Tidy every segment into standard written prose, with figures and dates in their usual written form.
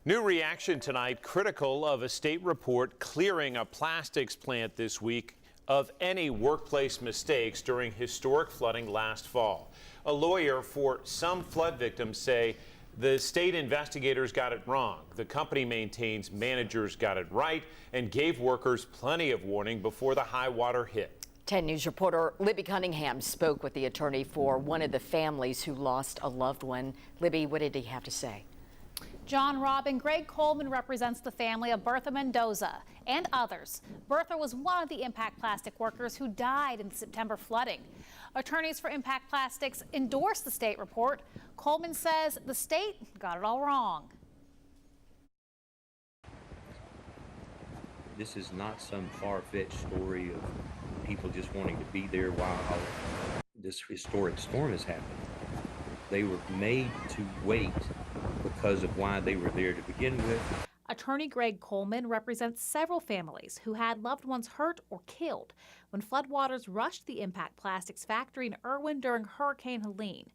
New reaction tonight, critical of a state report clearing a plastics plant this week of any workplace mistakes during historic flooding last fall. A lawyer for some flood victims say the state investigators got it wrong. The company maintains managers got it right and gave workers plenty of warning before the high water hit. 10 News reporter Libby Cunningham spoke with the attorney for one of the families who lost a loved one. Libby, what did he have to say? John, Rob, and Greg Coleman represents the family of Bertha Mendoza and others. Bertha was one of the Impact Plastic workers who died in the September flooding. Attorneys for Impact Plastics endorsed the state report. Coleman says the state got it all wrong. This is not some far-fetched story of people just wanting to be there while this historic storm is happening. They were made to wait because of why they were there to begin with. Attorney Greg Coleman represents several families who had loved ones hurt or killed when floodwaters rushed the Impact Plastics factory in Irwin during Hurricane Helene.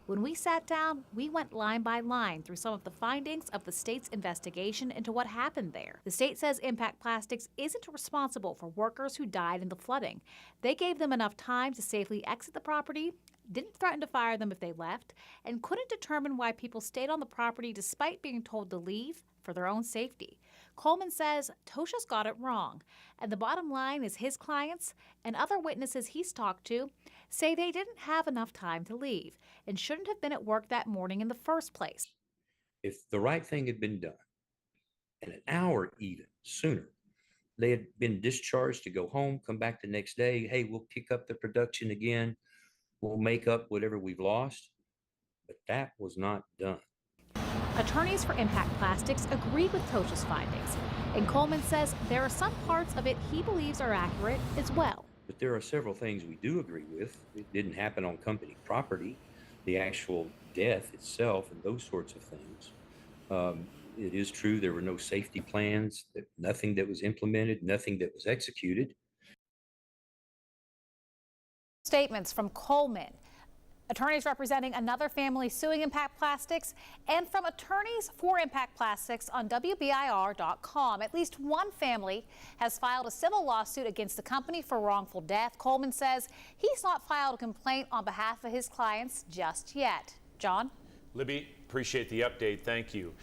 When we sat down, we went line by line through some of the findings of the state's investigation into what happened there. The state says Impact Plastics isn't responsible for workers who died in the flooding. They gave them enough time to safely exit the property, didn't threaten to fire them if they left, and couldn't determine why people stayed on the property despite being told to leave for their own safety. Coleman says TOSHA's got it wrong, and the bottom line is his clients and other witnesses he's talked to say they didn't have enough time to leave and shouldn't have been at work that morning in the first place. If the right thing had been done, and an hour even sooner, they had been discharged to go home, come back the next day, hey, we'll pick up the production again, we'll make up whatever we've lost, but that was not done. Attorneys for Impact Plastics agree with TOSHA's findings, and Coleman says there are some parts of it he believes are accurate as well. But there are several things we do agree with. It didn't happen on company property, the actual death itself and those sorts of things. It is true there were no safety plans, nothing that was implemented, nothing that was executed. Statements from Coleman, attorneys representing another family suing Impact Plastics, and from attorneys for Impact Plastics on WBIR.com. At least one family has filed a civil lawsuit against the company for wrongful death. Coleman says he's not filed a complaint on behalf of his clients just yet. John? Libby, appreciate the update. Thank you.